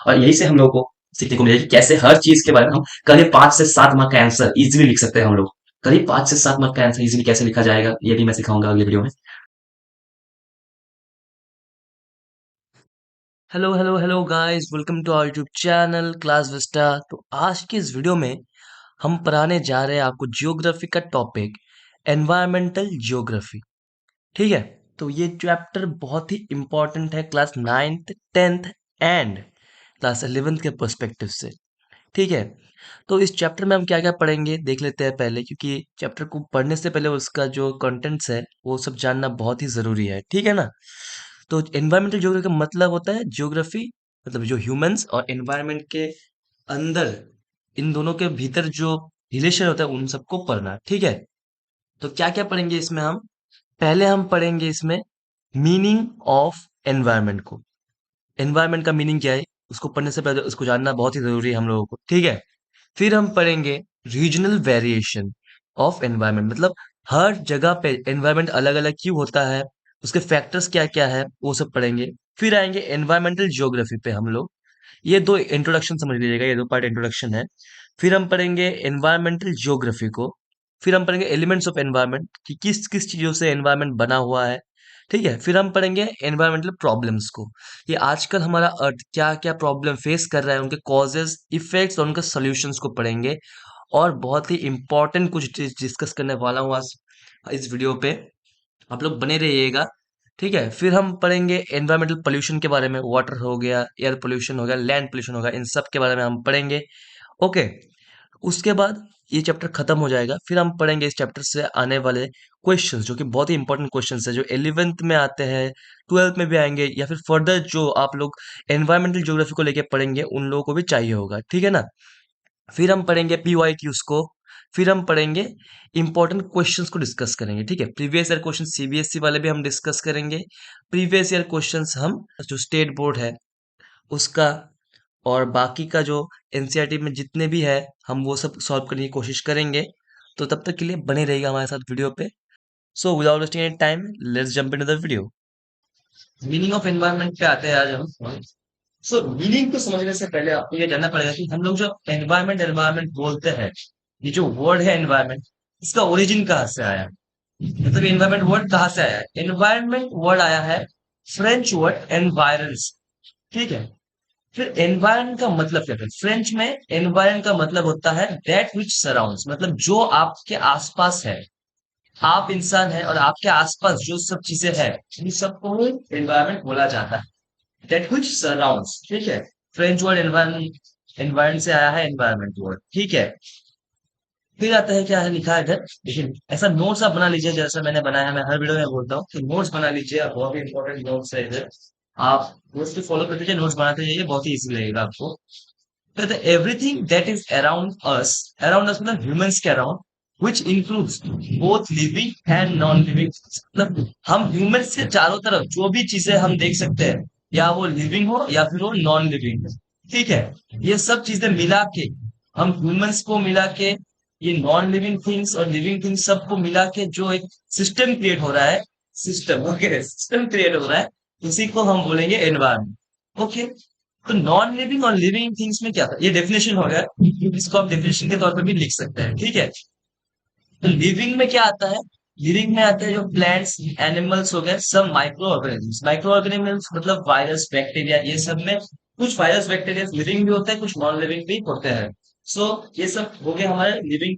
और यही से हम लोग को सीखने को मिलेगा कि कैसे हर चीज के बारे में हम करीब 5 से 7 मार्क का आंसर इजीली लिख सकते हैं हम लोग। करीब 5 से 7 मार्क का आंसर इजीली कैसे लिखा जाएगा ये भी मैं सिखाऊंगा अगले वीडियो में। Hello hello hello guys, welcome to our YouTube channel Class Vista. तो आज की इस वीडियो में हम पढ़ाने जा रहे हैं आपको जियोग्राफी का टॉपिक, एनवायरमेंटल जियोग्राफी। ठीक है। तो ये चैप्टर बहुत ही इम्पोर्टेंट है class 9th 10th and class 11th के पर्सपेक्टिव से। ठीक है। तो इस चैप्टर में हम क्या क्या पढ़ेंगे देख लेते हैं पहले, क्योंकि चैप्टर को पढ़ने से पहले उसका जो कंटेंट्स है वो सब जानना बहुत ही ज़रूरी है। ठीक है ना। तो एनवायरमेंटल ज्योग्राफी का मतलब होता है ज्योग्राफी, मतलब जो ह्यूमंस और एनवायरनमेंट के अंदर, इन दोनों के भीतर जो रिलेशन होता है उन सबको पढ़ना। ठीक है। तो क्या क्या पढ़ेंगे इसमें हम? पहले हम पढ़ेंगे इसमें मीनिंग ऑफ एनवायरनमेंट को। एनवायरनमेंट का मीनिंग क्या है उसको पढ़ने से पहले उसको जानना बहुत ही जरूरी है हम लोगों को। ठीक है। फिर हम पढ़ेंगे रीजनल वेरिएशन ऑफ एनवायरनमेंट, मतलब हर जगह पे एनवायरनमेंट अलग अलग क्यों होता है, उसके फैक्टर्स क्या क्या है वो सब पढ़ेंगे। फिर आएंगे एनवायरमेंटल जियोग्राफी पे हम लोग। ये दो इंट्रोडक्शन समझ लीजिएगा, ये दो पार्ट इंट्रोडक्शन है। फिर हम पढ़ेंगे एनवायरमेंटल जियोग्राफी को। फिर हम पढ़ेंगे एलिमेंट्स ऑफ एनवायरनमेंट कि किस किस चीजों से एनवायरनमेंट बना हुआ है। ठीक है। फिर हम पढ़ेंगे एनवायरमेंटल प्रॉब्लम्स को, ये आजकल हमारा अर्थ क्या क्या प्रॉब्लम फेस कर रहा है, उनके कॉजेज इफेक्ट्स और उनके सॉल्यूशंस को पढ़ेंगे। और बहुत ही इंपॉर्टेंट कुछ डिस्कस करने वाला हूँ आज इस वीडियो पे, आप लोग बने रहिएगा। ठीक है। फिर हम पढ़ेंगे एनवायरमेंटल पोल्यूशन के बारे में, वाटर हो गया, एयर पोल्यूशन हो गया, लैंड पोल्यूशन हो गया, इन सब के बारे में हम पढ़ेंगे। ओके। उसके बाद ये चैप्टर खत्म हो जाएगा। फिर हम पढ़ेंगे इस चैप्टर से आने वाले क्वेश्चंस, जो कि बहुत ही इंपॉर्टेंट क्वेश्चंस है, जो 11th में आते हैं, 12th में भी आएंगे, या फिर फर्दर जो आप लोग एनवायरमेंटल ज्योग्राफी को लेके पढ़ेंगे उन लोगों को भी चाहिए होगा। ठीक है ना। फिर हम पढ़ेंगे पीवाईक्यूज को। फिर हम पढ़ेंगे इंपॉर्टेंट क्वेश्चंस को डिस्कस करेंगे। ठीक है। प्रीवियस ईयर क्वेश्चन सीबीएसई वाले भी हम डिस्कस करेंगे। प्रीवियस ईयर क्वेश्चंस हम जो स्टेट बोर्ड है उसका, और बाकी का जो एनसीईआरटी में जितने भी है हम वो सब सॉल्व करने की कोशिश करेंगे। तो तब तक के लिए बने रहिएगा हमारे साथ वीडियो पे। So without wasting any time, let's jump into the video. Meaning of environment पे आते हैं आज हम। सो मीनिंग को समझने से पहले आपको ये जानना पड़ेगा कि हम लोग जो एनवायरनमेंट एनवायरनमेंट बोलते हैं, ये जो वर्ड है एनवायरनमेंट, इसका ओरिजिन कहाँ से आया? मतलब एनवायरनमेंट वर्ड कहाँ से आया है? एनवायरनमेंट वर्ड आया है फ्रेंच वर्ड एनवायरन्स। ठीक है। फिर एनवायरन का मतलब क्या है? फ्रेंच में एनवायरन का मतलब होता है दैट विच सराउंड्स, मतलब जो आपके आसपास है। आप इंसान है और आपके आसपास जो सब चीजें हैं, इन सबको एनवायरनमेंट बोला जाता है। That which surrounds. ठीक है। फ्रेंच वर्ड एनवायरनमेंट, एनवायरन से आया है एनवायरनमेंट वर्ड। ठीक है। फिर आता है, क्या है लिखा है इधर, लेकिन ऐसा नोट्स आप बना लीजिए जैसा मैंने बनाया है। मैं हर वीडियो में बोलता हूँ कि नोट्स बना लीजिए आप, बहुत ही इंपॉर्टेंट नोट्स है इधर। आप नोट्स को फॉलो करते जाइए, नोट्स बनाते जाइए, बहुत ही इजी लगेगा आपको। कहते हैं everything that is around us मतलब ह्यूमंस के around, which includes both living and non living. मतलब हम ह्यूमंस से चारों तरफ जो भी चीजें हम देख सकते हैं, या वो लिविंग हो या फिर वो नॉन लिविंग हो। ठीक है। ये सब चीजें मिला के, हम ह्यूमंस को मिला के, ये नॉन लिविंग थिंग्स और लिविंग थिंग्स सबको मिला के जो एक सिस्टम क्रिएट हो रहा है, सिस्टम, ओके, सिस्टम क्रिएट हो रहा है, उसी को हम बोलेंगे एनवायरमेंट। ओके। तो नॉन लिविंग और लिविंग थिंग्स में क्या था, ये डेफिनेशन हो गया, इसको आप डेफिनेशन के तौर पर भी लिख सकते हैं। ठीक है। तो लिविंग में क्या आता है? लिविंग में आता है जो प्लांट्स एनिमल्स हो गए, सब माइक्रो ऑर्गेनिज्म। माइक्रो ऑर्गेनिज्म मतलब वायरस बैक्टीरिया, ये सब में कुछ वायरस बैक्टीरिया लिविंग भी होते हैं, कुछ नॉन लिविंग भी होते हैं। सो ये सब हो गए हमारे लिविंग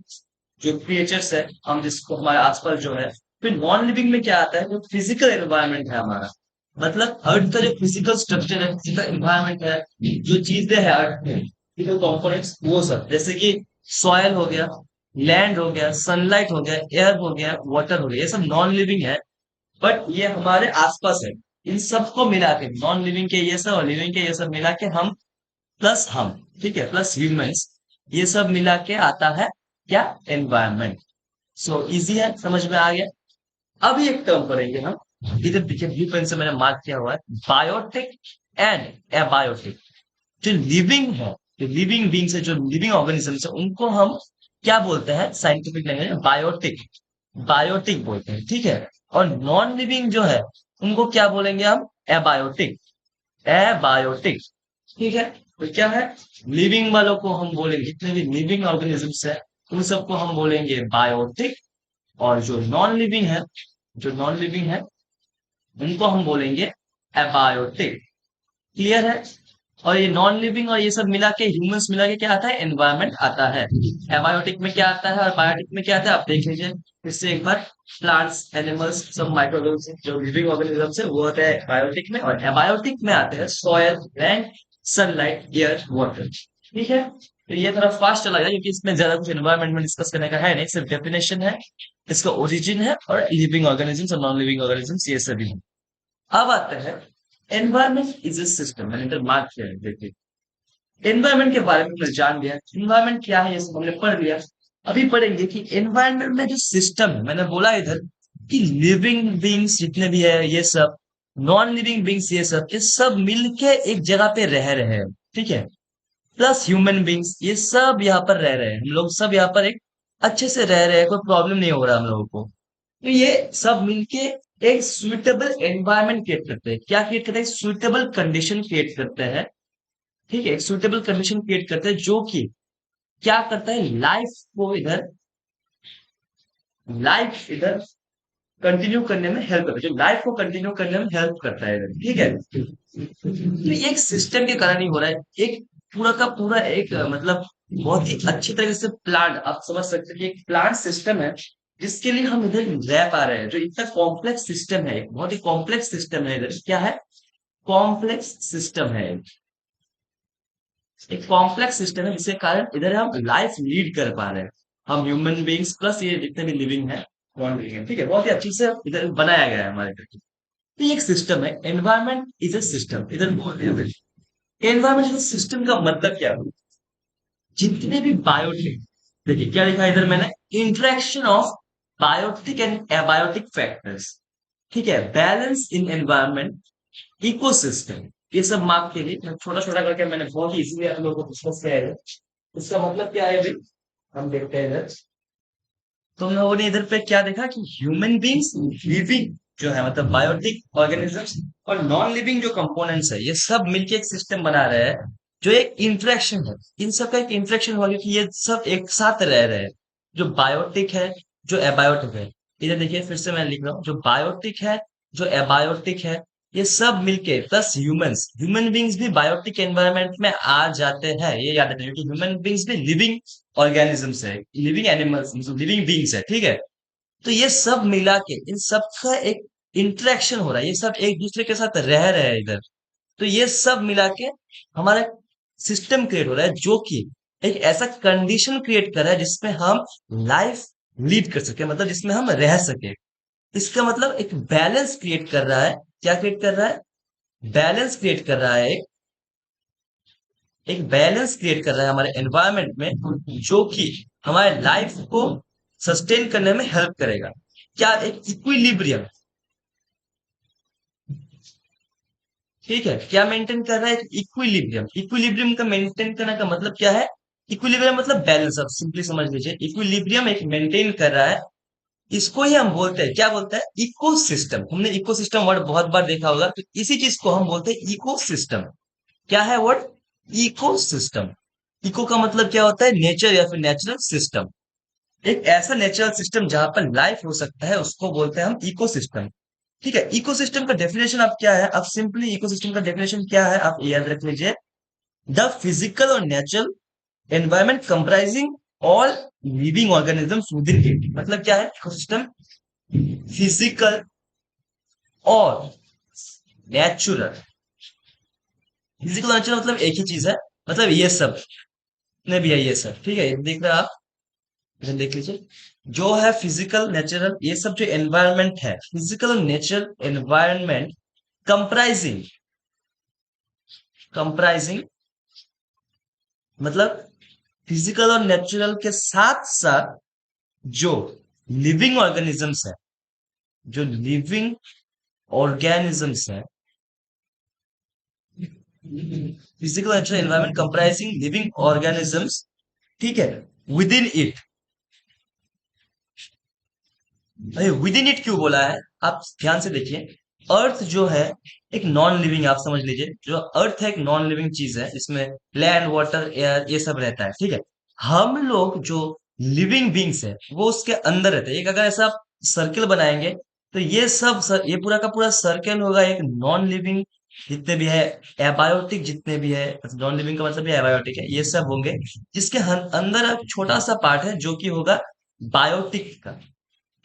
जो क्रिएचर्स है, हम जिसको हमारे आसपास जो है। फिर नॉन लिविंग में क्या आता है? जो फिजिकल एनवायरनमेंट है हमारा, मतलब अर्थ का जो फिजिकल स्ट्रक्चर है, फिजिकल एनवायरनमेंट है, जो चीजें है अर्थ में, फिजिकल कंपोनेंट्स, वो सब जैसे कि सॉयल हो गया, लैंड हो गया, सनलाइट हो गया, एयर हो गया, वाटर हो गया, ये सब नॉन लिविंग है। बट ये हमारे आसपास है। इन सबको मिला के, नॉन लिविंग के ये सब और लिविंग के ये सब मिला के हम, प्लस हम, ठीक है, प्लस ह्यूमंस, ये सब मिला के आता है क्या? एनवायरनमेंट। सो इजी है, समझ में आ गया। अभी एक टर्म पढ़ेंगे हम, इधर देखिए ब्लू पेन से मैंने मार्क किया हुआ है, बायोटिक एंड एबायोटिक। जो लिविंग है, जो लिविंग बींग्स है, जो लिविंग ऑर्गेनिजम्स है, उनको हम क्या बोलते हैं साइंटिफिक लैंग्वेज में? बायोटिक। बायोटिक बोलते हैं। ठीक है। और नॉन लिविंग जो है उनको क्या बोलेंगे हम? एबायोटिक। एबायोटिक। ठीक है। तो क्या है, लिविंग वालों को हम बोलेंगे, जितने भी लिविंग ऑर्गेनिजम्स है उन सबको हम बोलेंगे बायोटिक, और जो नॉन लिविंग है, जो नॉन लिविंग है उनको हम बोलेंगे एबायोटिक। क्लियर है। और ये नॉन लिविंग और ये सब मिला के, ह्यूमंस मिला के क्या आता है, एनवायरनमेंट आता है। एबायोटिक में क्या आता है और बायोटिक में क्या आता है, आप देख लीजिए इससे एक बार। प्लांट्स, एनिमल्स, सब माइक्रोऑर्गेनिज्म जो लिविंग ऑर्गेनिज्म है वो होता है बायोटिक में, और एबायोटिक में आते हैं soil, land, sunlight, air, water. ठीक है। तो ये थोड़ा फास्ट चला गया क्योंकि इसमें ज्यादा कुछ एनवायरनमेंट में डिस्कस करने का है नहीं, सिर्फ डेफिनेशन है, इसका ओरिजिन है, और लिविंग ऑर्गेनिजम्स और नॉन लिविंग ऑर्गेनिजम्स ये सभी है। अब आते हैं, एनवायरमेंट इज ए सिस्टम, मैंने इधर मार्क किया है, देखिए। एनवायरमेंट के बारे में हमने जान लिया, एनवायरमेंट क्या है ये सब हमने पढ़ लिया। अभी पढ़ेंगे कि एनवायरमेंट में जो सिस्टम है, मैंने बोला इधर कि लिविंग बींग्स जितने भी है ये सब, नॉन लिविंग बींग्स ये सब मिलके एक जगह पे रह रहे हैं। ठीक है। प्लस ह्यूमन बींग्स ये सब यहाँ पर रह रहे हैं, हम लोग सब यहाँ पर एक अच्छे से रह रहे हैं, कोई प्रॉब्लम नहीं हो रहा हम लोगों को। तो ये सब मिलके एक सुइटेबल एनवायरनमेंट क्रिएट करते हैं। क्या क्रिएट करते हैं, सुइटेबल कंडीशन क्रिएट करते हैं। ठीक है, सुइटेबल कंडीशन क्रिएट करते हैं जो कि क्या करता है, लाइफ इधर कंटिन्यू करने में हेल्प करता है, जो लाइफ को कंटिन्यू करने में हेल्प करता है इधर। ठीक है। तो ये एक सिस्टम के कारण ही हो रहा है, एक पूरा का पूरा एक मतलब बहुत ही अच्छी तरह से प्लांट, आप समझ सकते हैं कि एक प्लांट सिस्टम है जिसके लिए हम इधर रह पा रहे हैं, जो इतना कॉम्प्लेक्स सिस्टम है, एक बहुत ही कॉम्प्लेक्स सिस्टम है इधर। क्या है, कॉम्प्लेक्स सिस्टम है, एक कॉम्प्लेक्स सिस्टम है जिसके कारण इधर हम लाइफ लीड कर पा रहे हैं, हम ह्यूमन बींग्स प्लस ये जितने भी लिविंग है, नॉन लिविंग है। ठीक है, बहुत ही अच्छी से इधर बनाया गया है हमारे इधर। तो ये एक सिस्टम है, एनवायरमेंट इज ए सिस्टम, इधर बोल रहे हैं। एनवायरमेंट सिस्टम का मतलब क्या है, जितने भी बायोटिक, देखिए क्या लिखा है इधर मैंने, interaction of biotic and abiotic factors. ठीक है, बैलेंस इन एनवायरमेंट, इकोसिस्टम, ये सब मार्क के लिए छोटा छोटा करके मैंने बहुत ही इजीली आप लोगों को डिस्कस किया है। इसका मतलब क्या है भाई, हम देखते हैं इधर। तो हम लोगों ने इधर पे क्या देखा कि ह्यूमन बींग्स, लिविंग जो है मतलब बायोटिक ऑर्गेनिजम्स, और नॉन लिविंग जो कंपोनेंट्स है, ये सब मिलके एक सिस्टम बना रहे हैं, जो एक इंटरेक्शन है, इन सब का एक इंटरेक्शन हुआ क्योंकि ये सब एक साथ रह रहे हैं। जो बायोटिक है, जो एबायोटिक है, इधर देखिए फिर से मैं लिख रहा हूँ, जो बायोटिक है, जो एबायोटिक है, ये सब मिलके प्लस ह्यूमंस, ह्यूमन बींग्स भी बायोटिक एनवायरनमेंट में आ जाते हैं, ये याद रखिए क्योंकि ह्यूमन बींग्स भी लिविंग ऑर्गेनिजम्स है, लिविंग एनिमल्स, लिविंग बींग्स है। ठीक है। तो ये सब मिला के इन सब का एक इंटरेक्शन हो रहा है, ये सब एक दूसरे के साथ रह रहे हैं इधर। तो ये सब मिला के हमारा सिस्टम क्रिएट हो रहा है, जो कि एक ऐसा कंडीशन क्रिएट कर रहा है जिसमें हम लाइफ लीड कर सके, मतलब जिसमें हम रह सके। इसका मतलब एक बैलेंस क्रिएट कर रहा है। क्या क्रिएट कर रहा है, बैलेंस क्रिएट कर रहा है, एक बैलेंस क्रिएट कर रहा है हमारे एनवायरनमेंट में, जो कि हमारे लाइफ को सस्टेन करने में हेल्प करेगा। क्या, एक इक्विलिब्रियम। ठीक है, क्या मेंटेन कर रहा है, इक्विलिब्रियम। इक्विलिब्रियम का मेंटेन करने का मतलब क्या है, इक्विलिब्रियम मतलब बैलेंस, आप सिंपली समझ लीजिए इक्विलिब्रियम एक मेंटेन कर रहा है। इसको ही हम बोलते हैं, क्या बोलते हैं, इकोसिस्टम। हमने इकोसिस्टम वर्ड बहुत बार देखा होगा, तो इसी चीज को हम बोलते हैं इकोसिस्टम। क्या है वर्ड, इकोसिस्टम। इको का मतलब क्या होता है, नेचर या फिर नेचुरल सिस्टम। एक ऐसा नेचुरल सिस्टम जहां पर लाइफ हो सकता है उसको बोलते हैं हम इकोसिस्टम। ठीक है, इकोसिस्टम का डेफिनेशन आप क्या है, आप सिंपली इकोसिस्टम का डेफिनेशन क्या है आप याद रख लीजिए, द फिजिकल और natural environment comprising all living organisms with in it. मतलब क्या है इकोसिस्टम, फिजिकल और नेचुरल। फिजिकल और नेचुरल मतलब एक ही चीज है, मतलब ये सब ने भी है ये सब। ठीक है, ये देख रहे हैं आप, इधर देख लीजिए, जो है फिजिकल नेचुरल, ये सब जो एनवायरनमेंट है, फिजिकल और नेचुरल एनवायरनमेंट कंप्राइजिंग, कंप्राइजिंग मतलब फिजिकल और नेचुरल के साथ साथ जो लिविंग ऑर्गेनिजम्स है, जो लिविंग ऑर्गेनिजम्स है, physical natural environment comprising living organisms. ठीक है, विद इन इट। अरे विद इन इट क्यों बोला है, आप ध्यान से देखिए, अर्थ जो है एक नॉन लिविंग, आप समझ लीजिए, जो अर्थ है एक नॉन लिविंग चीज है, इसमें लैंड वाटर एयर ये सब रहता है, ठीक है। हम लोग जो लिविंग बींग्स है वो उसके अंदर रहते हैं। एक अगर ऐसा सर्कल बनाएंगे तो ये सब ये पूरा का पूरा सर्कल होगा एक नॉन लिविंग, जितने भी है एबायोटिक, जितने भी है, नॉन लिविंग का मतलब भी एबायोटिक है, ये सब होंगे। जिसके अंदर एक छोटा सा पार्ट है जो कि होगा बायोटिक का,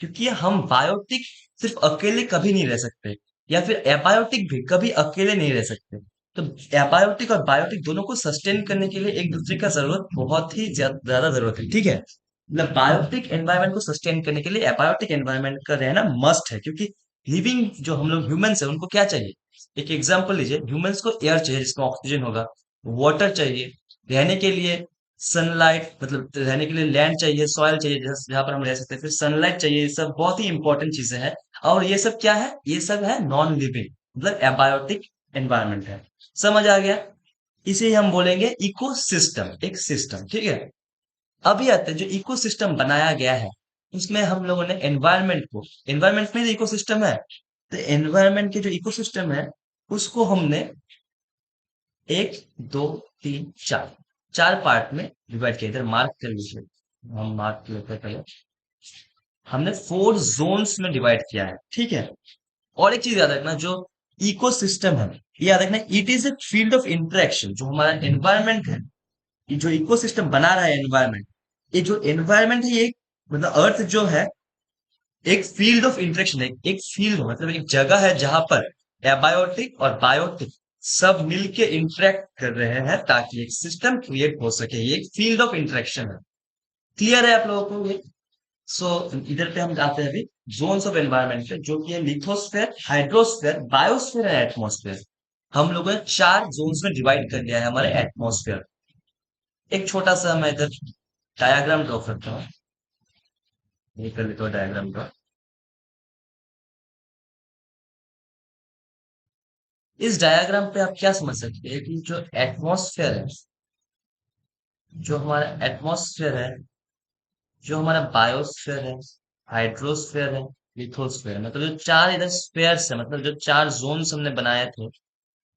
क्योंकि हम बायोटिक सिर्फ अकेले कभी नहीं रह सकते, या फिर एबायोटिक भी कभी अकेले नहीं रह सकते। तो एबायोटिक और बायोटिक दोनों को सस्टेन करने के लिए एक दूसरे का जरूरत बहुत ही ज्यादा जरूरत है, ठीक है। मतलब बायोटिक एनवायरनमेंट को सस्टेन करने के लिए एबायोटिक एनवायरनमेंट का रहना मस्ट है, क्योंकि लिविंग जो हम लोग ह्यूमंस है उनको क्या चाहिए। एक एग्जांपल लीजिए, ह्यूमंस को एयर चाहिए जिसमें ऑक्सीजन होगा, वाटर चाहिए रहने के लिए, सनलाइट मतलब रहने के लिए लैंड चाहिए, सॉइल चाहिए जहाँ पर हम रह सकते हैं, फिर सनलाइट चाहिए। ये सब बहुत ही इंपॉर्टेंट चीजें हैं। और ये सब क्या है, ये सब है नॉन लिविंग, मतलब एबायोटिक एनवायरनमेंट है। समझ आ गया। इसे हम बोलेंगे इकोसिस्टम, एक सिस्टम, ठीक है। अभी आते हैं जो इकोसिस्टम बनाया गया है, उसमें हम लोगों ने एनवायरनमेंट को, एनवायरनमेंट में इकोसिस्टम है, तो एनवायरनमेंट के जो इकोसिस्टम है उसको हमने एक, दो, तीन, चार, चार पार्ट में डिवाइड किया। इधर मार्क कर लीजिए, हम मार्क कर लेते हैं पहले। हमने 4 जोन्स में डिवाइड किया है, ठीक है। और एक चीज याद रखना, जो इकोसिस्टम है, ये याद रखना, it is a field of interaction. जो हमारा एनवायरनमेंट है, ये जो इकोसिस्टम बना रहा है एनवायरनमेंट, ये जो एनवायरनमेंट है, ये मतलब अर्थ जो है एक फील्ड ऑफ इंटरेक्शन है। एक फील्ड मतलब एक जगह है जहां पर एबायोटिक और बायोटिक सब मिलके इंटरेक्ट कर रहे हैं ताकि एक सिस्टम क्रिएट हो सके। ये एक फील्ड ऑफ इंटरेक्शन है। क्लियर है आप लोगों को ये? सो इधर पे हम जाते हैं अभी जोन्स ऑफ एनवायरनमेंट पे, जो कि है lithosphere, hydrosphere, biosphere and atmosphere. हम लोगों ने 4 जोन्स में डिवाइड कर दिया है हमारे एटमॉस्फेयर। एक छोटा सा मैं इधर डायग्राम ड्रॉ करता हूँ, ये कर लेता हूँ डायग्राम ड्रॉ। इस डायग्राम पे आप क्या समझ सकते हैं कि जो एटमॉस्फेयर है, जो हमारा एटमॉस्फेयर है, जो हमारा बायोस्फेयर है, हाइड्रोस्फेयर है, लिथोस्फेयर, मतलब जो चार इधर स्फेयर्स है, मतलब जो 4 जोन्स हमने बनाए थे,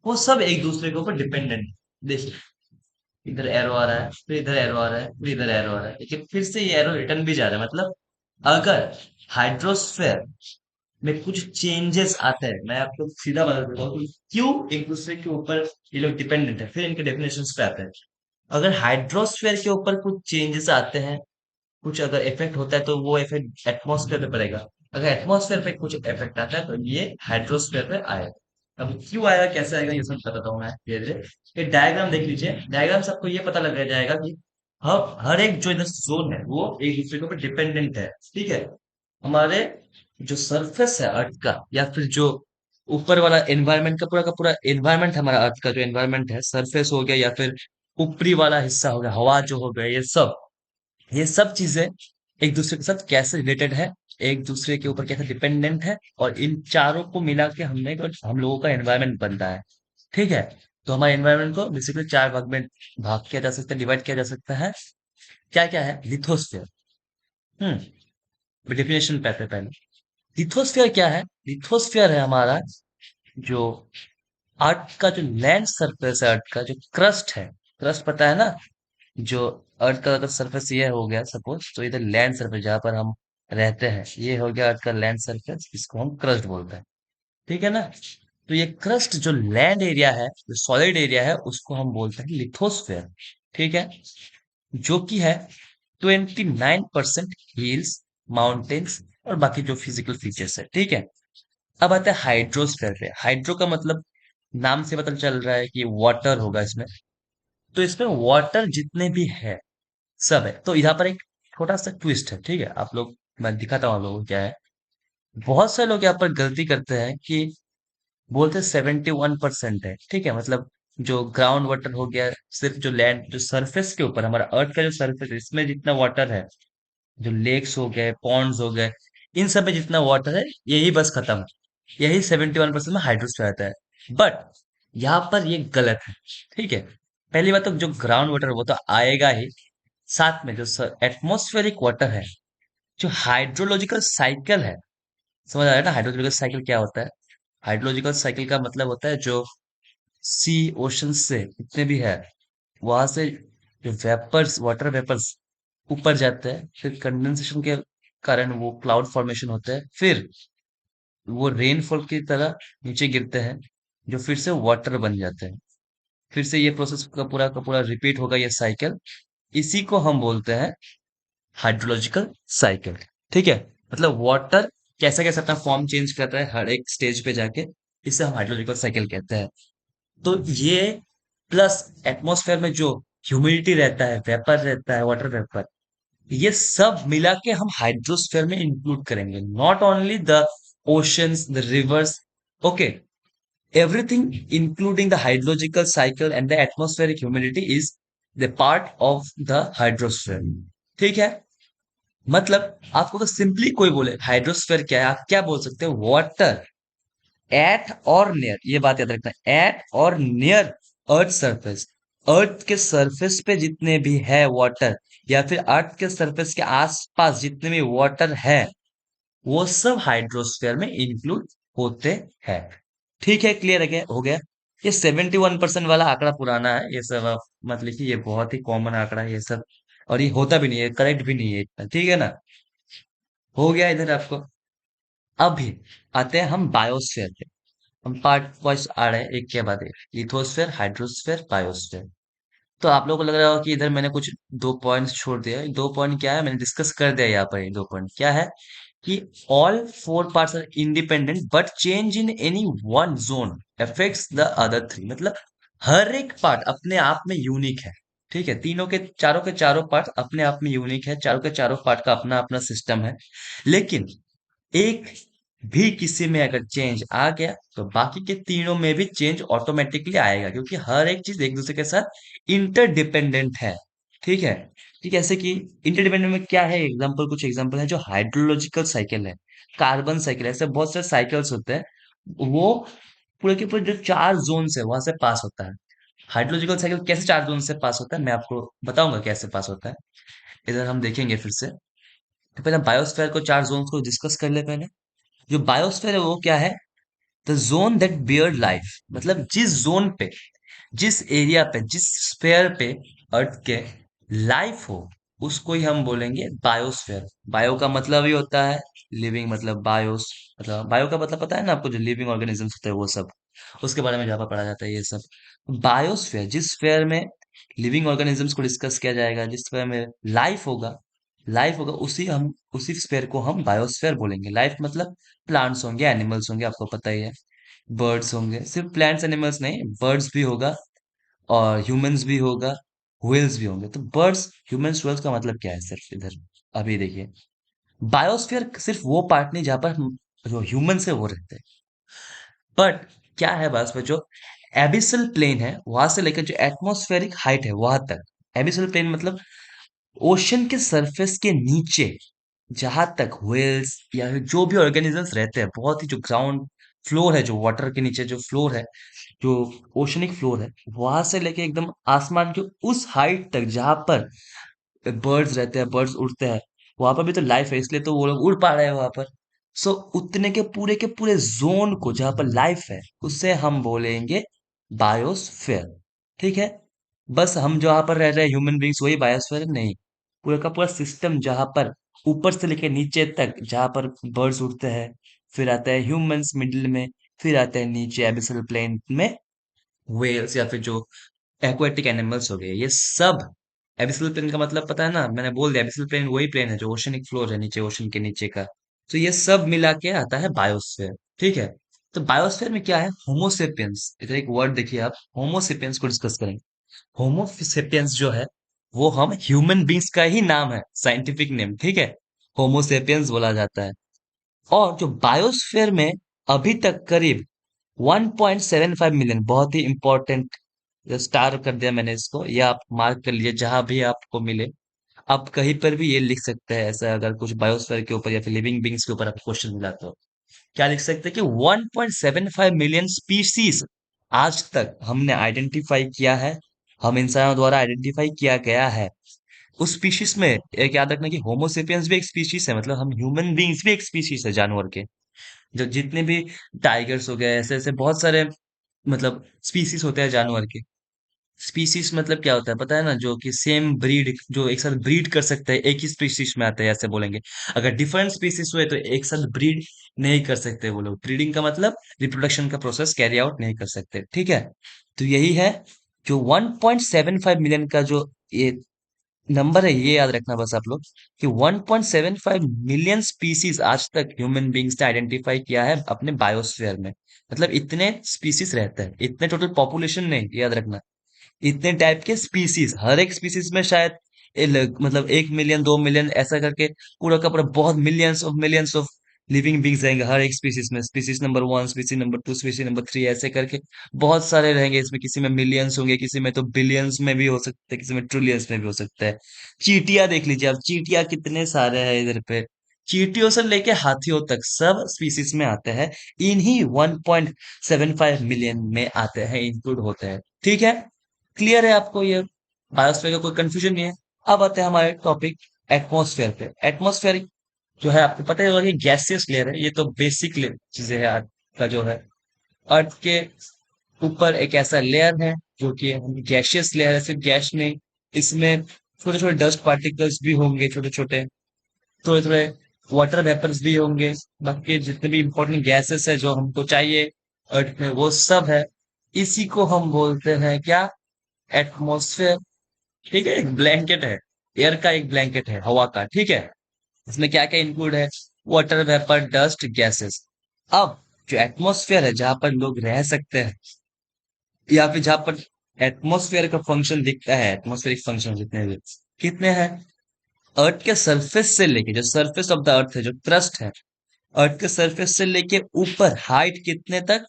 वो सब एक दूसरे के ऊपर डिपेंडेंट है। देखिए, इधर एरो आ रहा है, फिर इधर एरो आ रहा है, फिर इधर एरो आ रहा है, लेकिन फिर से ये एरो रिटर्न भी जा रहा है। मतलब अगर हाइड्रोस्फेयर में कुछ चेंजेस आते हैं, मैं आपको सीधा बता देता हूँ कि क्यों एक दूसरे के ऊपर ये लोग डिपेंडेंट है, फिर इनके डेफिनेशंस पे आते हैं। अगर हाइड्रोस्फेयर के ऊपर कुछ चेंजेस आते हैं, कुछ अगर इफेक्ट होता है, तो वो इफेक्ट एटमॉस्फेयर पे पड़ेगा। अगर एटमॉस्फेयर पे कुछ इफेक्ट आता है तो ये हाइड्रोस्फेयर पे आएगा। अब क्यों आएगा, कैसे आएगा, ये सब बताता हूँ मैं धीरे धीरे। ये डायग्राम देख लीजिए, डायग्राम से आपको ये पता लग जाएगा कि हर एक जो इधर जोन है वो एक दूसरे के ऊपर डिपेंडेंट है, ठीक है। हमारे जो सरफेस है अर्थ का, या फिर जो ऊपर वाला एनवायरनमेंट का पूरा एनवायरनमेंट, हमारा अर्थ का जो एनवायरनमेंट है, सरफेस हो गया या फिर ऊपरी वाला हिस्सा हो गया, हवा जो हो गया, ये सब चीजें एक दूसरे के साथ कैसे रिलेटेड है, एक दूसरे के ऊपर कैसे डिपेंडेंट है, और इन चारों को मिला के हम लोगों का एनवायरनमेंट बनता है, ठीक है। तो हमारे एनवायरनमेंट को बेसिकली 4 भाग में भाग किया जा सकता है, डिवाइड किया जा सकता है। क्या क्या है, लिथोस्फेयर। डेफिनेशन पे आते हैं पहले। लिथोस्फेयर क्या है, लिथोस्फेयर है हमारा जो अर्थ का जो लैंड सरफेस है, अर्थ का जो क्रस्ट है, क्रस्ट पता है ना, जो अर्थ का अगर सरफेस ये हो गया सपोज, तो इधर लैंड सरफेस जहां पर हम रहते हैं, ये हो गया अर्थ का लैंड सरफेस, इसको हम क्रस्ट बोलते हैं, ठीक है ना। तो ये क्रस्ट जो लैंड एरिया है, जो सॉलिड एरिया है, उसको हम बोलते हैं लिथोस्फेयर, ठीक है। जो कि है 29% हिल्स, माउंटेन्स और बाकी जो फिजिकल फीचर्स है, ठीक है। अब आता है हाइड्रोस्फेयर पे। हाइड्रो का मतलब नाम से पता चल रहा है कि वाटर होगा इसमें। तो इसमें वाटर जितने भी है सब है। तो यहाँ पर एक छोटा सा ट्विस्ट है, ठीक है। आप लोग, मैं दिखाता हूँ आप लोगों को क्या है। बहुत से लोग यहाँ पर गलती करते हैं कि बोलते 71% है, ठीक है। मतलब जो ग्राउंड वाटर हो गया, सिर्फ जो लैंड, जो सरफेस के ऊपर हमारा अर्थ का जो सरफेस है, इसमें जितना वाटर है, जो लेक्स हो गए, पॉन्ड्स हो गए, इन सब में जितना वाटर है, यही बस खत्म है। यही 71% में हाइड्रोस्फीयर आता है। बट यहाँ पर ये गलत है, ठीक है। पहली बात तो जो ग्राउंड वाटर वो तो आएगा ही, साथ में जो एटमोस्फेरिक वाटर है, जो हाइड्रोलॉजिकल साइकिल है, समझ आ रहा है ना हाइड्रोलॉजिकल साइकिल क्या होता है। हाइड्रोलॉजिकल साइकिल का मतलब होता है जो सी ओशन से जितने भी है वहां से जो वेपर्स वाटर वेपर्स ऊपर जाते हैं, फिर कंडेंसेशन के कारण वो क्लाउड फॉर्मेशन होता है, फिर वो रेनफॉल की तरह नीचे गिरते हैं, जो फिर से वाटर बन जाते हैं। फिर से ये प्रोसेस का पूरा रिपीट होगा, ये साइकिल। इसी को हम बोलते हैं हाइड्रोलॉजिकल साइकिल। ठीक है, मतलब वाटर कैसे कैसे अपना फॉर्म चेंज करता है हर एक स्टेज पे जाके, इसे हम हाइड्रोलॉजिकल साइकिल कहते हैं। तो ये प्लस एटमॉस्फेयर में जो ह्यूमिडिटी रहता है, वेपर रहता है, वाटर वेपर, ये सब मिला के हम हाइड्रोस्फेयर में इंक्लूड करेंगे। Not only the oceans, the reverse, okay, everything including the hydrological cycle and the atmospheric humidity is the part of the hydrosphere। ठीक है, मतलब आपको तो सिंपली कोई बोले हाइड्रोस्फेयर क्या है, आप क्या बोल सकते हो? वाटर एट और नियर, ये बात याद रखना, एट और नियर अर्थ सरफेस। अर्थ के सरफेस पे जितने भी है वाटर, या फिर अर्थ के सरफेस के आसपास जितने भी वाटर है, वो सब हाइड्रोस्फीयर में इंक्लूड होते हैं। ठीक है, क्लियर है क्या? हो गया। ये 71% वाला आंकड़ा पुराना है, ये सब आप मत लिखिए, ये बहुत ही कॉमन आंकड़ा है ये सब, और ये होता भी नहीं है, करेक्ट भी नहीं है इतना, ठीक है ना? हो गया इधर आपको। अभी आते हैं हम बायोस्फीयर पे। हम पार्ट वाइज आ रहे हैं एक के बाद एक, लिथोस्फेयर, हाइड्रोस्फेयर, बायोस्फेयर। तो आप लोगों को लग रहा होगा कि इधर मैंने कुछ दो पॉइंट्स छोड़ दिया है। दो पॉइंट क्या है, मैंने डिस्कस कर दिया यहाँ पर। ये दो पॉइंट क्या है कि all four parts are independent but change in any one zone affects the other three. मतलब हर एक पार्ट अपने आप में यूनिक है। ठीक है, तीनों के चारों पार्ट अपने आप में यूनिक है, चारों के चारों पार्ट का अपना अपना सिस्टम है। लेकिन एक भी किसी में अगर चेंज आ गया तो बाकी के तीनों में भी चेंज ऑटोमेटिकली आएगा, क्योंकि हर एक चीज एक दूसरे के साथ इंटरडिपेंडेंट है। ठीक है, ठीक है, ऐसे कि इंटरडिपेंडेंट में क्या है, एग्जांपल, कुछ एग्जांपल है जो हाइड्रोलॉजिकल साइकिल है, कार्बन साइकिल है, ऐसे बहुत सारे साइकिल्स होते हैं। वो पूरे के पूरे जो चार जोन है वहां से पास होता है। हाइड्रोलॉजिकल साइकिल कैसे चार जोन से पास होता है, मैं आपको बताऊंगा कैसे पास होता है। इधर हम देखेंगे फिर से। तो पहले बायोस्फीयर को चार जोन को डिस्कस कर ले पहले। जो बायोस्फीयर है वो क्या है? The zone that bear life. मतलब जिस जोन पे, जिस एरिया पे, जिस स्फेयर पे अर्थ के लाइफ हो, उसको ही हम बोलेंगे बायोस्फेयर। बायो का मतलब ही होता है लिविंग, मतलब बायोस, मतलब बायो का मतलब पता है ना आपको, जो लिविंग ऑर्गेनिजम्स होते हैं वो सब, उसके बारे में जहाँ पर पढ़ा जाता है ये सब। बायोस्फेयर, जिस स्फेयर में लिविंग ऑर्गेनिजम्स को डिस्कस किया जाएगा, जिस स्फेयर में लाइफ होगा, उसी स्फेयर को हम बायोस्फेयर बोलेंगे। लाइफ मतलब प्लांट्स होंगे, एनिमल्स होंगे, आपको पता ही है, बर्ड्स होंगे, सिर्फ प्लांट्स एनिमल्स नहीं, बर्ड्स भी होगा और ह्यूमंस भी होगा, व्हेल्स भी होंगे। तो बर्ड्स, ह्यूमंस, व्हेल्स का मतलब क्या है सिर्फ इधर? अभी देखिए, बायोस्फीयर सिर्फ वो पार्ट नहीं जहां पर जो ह्यूमन है वो रहते हैं, बट क्या है बस में जो एबिसल प्लेन है वहां से लेकर जो एटमॉस्फेरिक हाइट है वहां तक। एबिसल प्लेन मतलब ओशन के सरफेस के नीचे जहां तक व्हेल्स या फिर जो भी ऑर्गेनिजम्स रहते हैं, बहुत ही जो ग्राउंड फ्लोर है, जो वाटर के नीचे जो फ्लोर है, जो ओशनिक फ्लोर है, वहां से लेके एकदम आसमान के उस हाइट तक जहां पर बर्ड्स रहते हैं, बर्ड्स उड़ते हैं, वहां पर भी तो लाइफ है, इसलिए तो वो लोग उड़ पा रहे हैं वहां पर। सो उतने के पूरे जोन को जहां पर लाइफ है, उसे हम बोलेंगे बायोस्फेयर। ठीक है, बस हम जहां पर रह रहे हैं ह्यूमन बींग्स वही बायोस्फेयर नहीं, पूरा का पूरा सिस्टम जहां पर ऊपर से लेकर नीचे तक जहां पर बर्ड्स उड़ते हैं, फिर आता है ह्यूमंस मिडिल में, फिर आता है नीचे एबिसल प्लेन में व्हेल्स या फिर जो एक्वाटिक एनिमल्स हो गए, ये सब। एबिसल प्लेन का मतलब पता है ना, मैंने बोल दिया, एबिसल प्लेन वही प्लेन है जो ओशनिक फ्लोर है नीचे, ओशन के नीचे का। तो ये सब मिला के आता है बायोस्फेयर। ठीक है, तो बायोस्फेयर में क्या है? होमोसेपियंस, इधर एक वर्ड देखिए आप, होमोसेपियंस को डिस्कस करेंगे। होमोसेपियंस जो है वो हम ह्यूमन बींग्स का ही नाम है, साइंटिफिक नेम। ठीक है, होमोसेपियंस बोला जाता है। और जो बायोस्फेयर में अभी तक करीब 1.75 मिलियन, बहुत ही इंपॉर्टेंट स्टार कर दिया मैंने इसको, ये आप मार्क कर लीजिए जहां भी आपको मिले। आप कहीं पर भी ये लिख सकते हैं ऐसा, अगर कुछ बायोस्फीयर के ऊपर या फिर लिविंग बींग्स के ऊपर आपको क्वेश्चन मिला तो क्या लिख सकते हैं कि 1.75 मिलियन स्पीशीज आज तक हमने आइडेंटिफाई किया है, हम इंसानों द्वारा आइडेंटिफाई किया गया है। उस स्पीशीज में एक याद रखना कि होमोसेपियंस भी एक स्पीशीज है, मतलब हम ह्यूमन बींग्स भी एक स्पीशीज है जानवर के। जो जितने भी टाइगर्स हो गए, ऐसे ऐसे बहुत सारे मतलब स्पीसीज होते हैं जानवर के। स्पीसीज मतलब क्या होता है पता है ना, जो कि सेम ब्रीड, जो एक साथ ब्रीड कर सकते हैं, एक ही स्पीसीज में आते हैं ऐसे बोलेंगे। अगर डिफरेंट स्पीसीज हुए तो एक साथ ब्रीड नहीं कर सकते वो लोग। ब्रीडिंग का मतलब रिप्रोडक्शन का प्रोसेस कैरी आउट नहीं कर सकते, ठीक है। तो यही है जो 1.75 मिलियन का जो ये नंबर है, ये याद रखना बस आप लोग कि 1.75 मिलियन स्पीसीज आज तक ह्यूमन बींग्स ने आइडेंटिफाई किया है अपने बायोस्फीयर में। मतलब इतने स्पीसीज रहते हैं, इतने टोटल पॉपुलेशन नहीं, याद रखना। इतने टाइप के स्पीसीज, हर एक स्पीसीज में शायद मतलब 1 मिलियन 2 मिलियन ऐसा करके पूरा का पूरा बहुत मिलियंस ऑफ लिविंग बींग्स रहेंगे हर एक स्पीसीज में। Species number 1, species number 2, species number 3, ऐसे करके बहुत सारे रहेंगे इसमें। किसी में मिलियंस होंगे, किसी में तो बिलियंस में भी हो सकते हैं, किसी में ट्रिलियंस में भी हो सकता है। चींटियां देख लीजिए आप, चींटियां कितने सारे हैं इधर पे। चींटियों से लेके हाथियों तक सब स्पीसीज में आते हैं, इन्हीं 1.75 मिलियन में आते हैं, इंक्लूड होते हैं, ठीक है। क्लियर है आपको ये? बायोस्फीयर का कोई कंफ्यूजन नहीं है। अब आते हैं हमारे टॉपिक एटमॉस्फेयर पे। एटमॉस्फेयर जो है आपको पता ही होगा कि गैसियस लेयर है, ये तो बेसिक चीजें है अर्थ का जो है। अर्थ के ऊपर एक ऐसा लेयर है जो कि गैसियस लेयर है, सिर्फ गैस नहीं, इसमें छोटे छोटे डस्ट पार्टिकल्स भी होंगे, छोटे छोटे थोड़े थोड़े वाटर वेपर्स भी होंगे। बाकी जितने भी इंपॉर्टेंट गैसेस है जो हमको चाहिए अर्थ में, वो सब है। इसी को हम बोलते हैं क्या? एटमॉस्फेयर। ठीक है, एक ब्लैंकेट है, एयर का एक ब्लैंकेट है, हवा का, ठीक है। इसमें क्या क्या इंक्लूड है? Water vapour, dust, gases. अब जो एटमॉस्फेयर है, जहां पर लोग रह सकते हैं, या फिर जहां पर एटमॉस्फेयर का फंक्शन दिखता है, एटमॉस्फेरिक फंक्शन जितने भी कितने हैं? अर्थ के सरफेस से लेके, जो सरफेस ऑफ द अर्थ है, जो क्रस्ट है, अर्थ के सरफेस से लेके ऊपर हाइट कितने तक?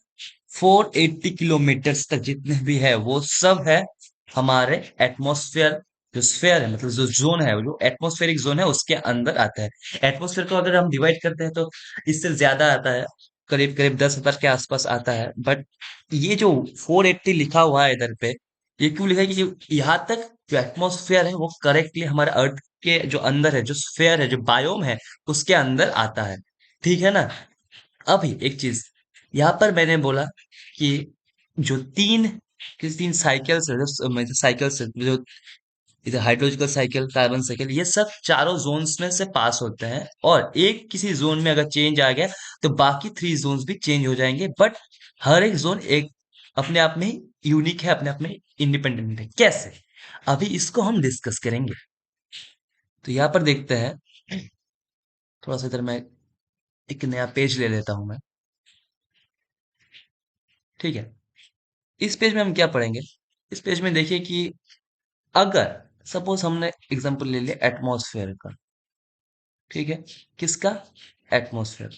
480 किलोमीटर तक जितने भी है वो सब है हमारे एटमॉस्फेयर। जो स्फेयर है, मतलब जो जोन है, जो एटमॉस्फेरिक जोन है, उसके अंदर आता है। एटमॉस्फेयर को अगर हम डिवाइड करते हैं तो इससे ज्यादा आता है, करीब करीब 10,000 के आसपास आता है। बट ये जो 480 लिखा हुआ है इधर पे, ये क्यों लिखा है? कि यहाँ तक जो एटमॉस्फेयर है वो करेक्टली हमारे अर्थ के जो अंदर है, जो स्फेयर है, जो बायोम है, उसके अंदर आता है, ठीक है ना। अभी एक चीज यहाँ पर मैंने बोला कि जो तीन साइकिल्स है, जो साइकिल्स है, जो इधर हाइड्रोलॉजिकल साइकिल, कार्बन साइकिल, ये सब चारों जोन्स में से पास होते हैं। और एक किसी जोन में अगर चेंज आ गया तो बाकी 3 जोन्स भी चेंज हो जाएंगे। बट हर एक जोन एक अपने आप में यूनिक है, अपने आप में इंडिपेंडेंट है। कैसे? अभी इसको हम डिस्कस करेंगे। तो यहाँ पर देखते हैं, थोड़ा सा इधर मैं एक नया पेज ले लेता हूं मैं, ठीक है। इस पेज में हम क्या पढ़ेंगे? इस पेज में देखिए कि अगर सपोज हमने एग्जांपल ले लिया एटमॉस्फेयर का, ठीक है। किसका? एटमॉस्फेयर।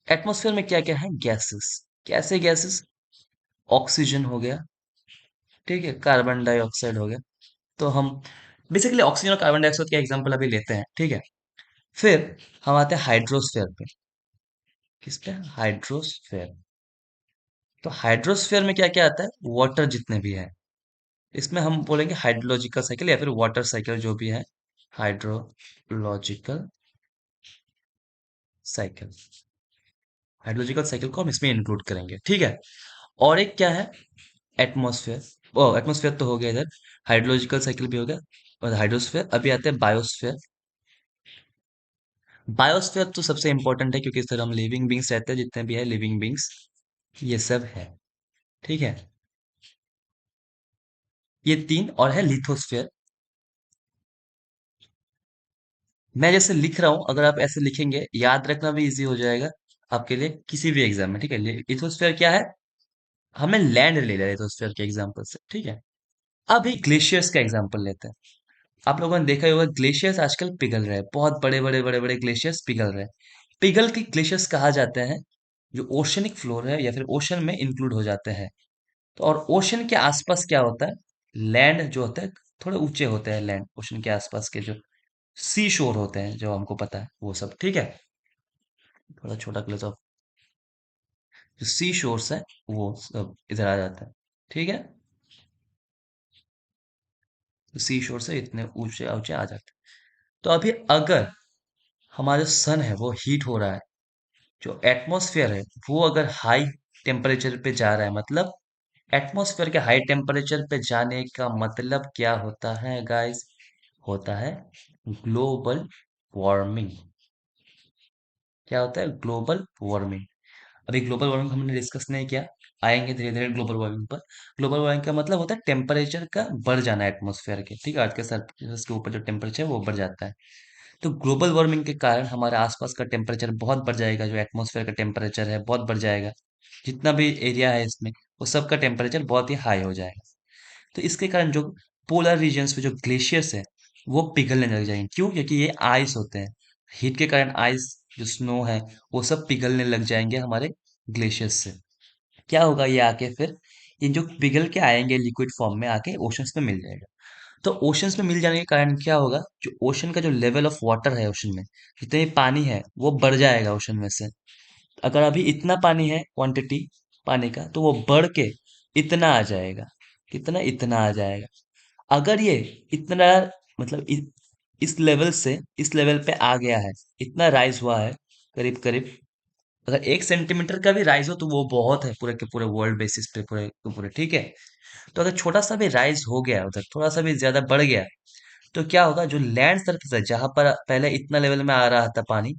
एटमॉस्फेयर में क्या क्या है? गैसेस। कैसे गैसेस? ऑक्सीजन हो गया, ठीक है, कार्बन डाइऑक्साइड हो गया। तो हम बेसिकली ऑक्सीजन और कार्बन डाइऑक्साइड का एग्जांपल अभी लेते हैं, ठीक है। फिर हम आते हैं हाइड्रोस्फेयर पे। किस पे? हाइड्रोस्फेयर। तो हाइड्रोस्फेयर में क्या क्या आता है? वाटर जितने भी है, इसमें हम बोलेंगे हाइड्रोलॉजिकल साइकिल या फिर वाटर साइकिल, जो भी है, हाइड्रोलॉजिकल साइकिल। हाइड्रोलॉजिकल साइकिल को हम इसमें इंक्लूड करेंगे, ठीक है। और एक क्या है? एटमॉस्फेयर। ओ, एटमॉस्फेयर तो हो गया इधर, हाइड्रोलॉजिकल साइकिल भी हो गया, और हाइड्रोस्फेयर। अभी आते हैं बायोस्फेयर। बायोस्फेयर तो सबसे इंपॉर्टेंट है, क्योंकि इस तरह हम लिविंग बींग्स रहते हैं, जितने भी है लिविंग बींग्स, ये सब है, ठीक है। ये 3 और है लिथोस्फेयर। मैं जैसे लिख रहा हूं, अगर आप ऐसे लिखेंगे याद रखना भी इजी हो जाएगा आपके लिए किसी भी एग्जाम में, ठीक है। लिथोस्फेयर क्या है? हमें लैंड ले लिया लिथोस्फेयर के एग्जाम्पल से, ठीक है। अभी ग्लेशियर्स का एग्जाम्पल लेते हैं। आप लोगों ने देखा ही होगा ग्लेशियर्स आजकल पिघल रहे हैं, बहुत बड़े बड़े बड़े बड़े ग्लेशियर्स पिघल रहे हैं। पिघल के ग्लेशियर्स कहा जाते हैं जो ओशनिक फ्लोर है या फिर ओशन में इंक्लूड हो जाते हैं। तो और ओशन के आसपास क्या होता है? लैंड जो होता है, थोड़े ऊंचे होते हैं लैंड, ओशन के आसपास के जो सी शोर होते हैं, जो हमको पता है वो सब, ठीक है। थोड़ा छोटा क्लोज ऑफ, जो सी शोर्स है वो सब इधर आ जाता है, ठीक है। सी शोर से इतने ऊंचे ऊंचे आ जाते हैं। तो अभी अगर हमारा सन है वो हीट हो रहा है, जो एटमॉस्फेयर है वो अगर हाई टेम्परेचर पे जा रहा है, मतलब एटमॉस्फेयर के हाई टेम्परेचर पे जाने का मतलब क्या होता है गाइस? होता है ग्लोबल वार्मिंग। क्या होता है? Global warming. अभी ग्लोबल वार्मिंग हमने डिस्कस नहीं किया, आएंगे धीरे धीरे ग्लोबल वार्मिंग पर। ग्लोबल वार्मिंग का मतलब होता है टेम्परेचर का बढ़ जाना एटमॉस्फेयर के, ठीक है, अर्थ के सरफेस के ऊपर जो टेम्परेचर है वो बढ़ जाता है। तो ग्लोबल वार्मिंग के कारण हमारे आसपास का टेम्परेचर बहुत बढ़ जाएगा, जो एटमॉस्फेयर का टेम्परेचर है बहुत बढ़ जाएगा। जितना भी एरिया है इसमें, वो सबका टेम्परेचर बहुत ही हाई हो जाएगा। तो इसके कारण जो पोलर रीजन्स पे जो ग्लेशियर्स है वो पिघलने लग जाएंगे। क्यों? क्योंकि ये आइस होते हैं। हीट के कारण आइस, जो स्नो है, वो सब पिघलने लग जाएंगे हमारे ग्लेशियर्स से। क्या होगा? ये आके फिर ये जो पिघल के आएंगे लिक्विड फॉर्म में आके ओशंस में मिल जाएगा। तो ओशंस में मिल जाने के कारण क्या होगा? जो ओशन का जो लेवल ऑफ वाटर है ओशन में, जितने भी पानी है वो बढ़ जाएगा ओशन में से। अगर अभी इतना पानी है क्वांटिटी पानी का, तो वो बढ़ के इतना आ जाएगा। कितना? इतना आ जाएगा। अगर ये इतना, मतलब इस लेवल से इस लेवल पे आ गया है, इतना राइज हुआ है, करीब करीब अगर 1 सेंटीमीटर का भी राइज हो तो वो बहुत है पूरे के पूरे वर्ल्ड बेसिस पे, पूरे के पूरे, ठीक है। तो अगर छोटा सा भी राइज हो गया उधर, थोड़ा सा भी ज्यादा बढ़ गया, तो क्या होगा? जो लैंड सरफेस है, जहां पर पहले इतना लेवल में आ रहा था पानी,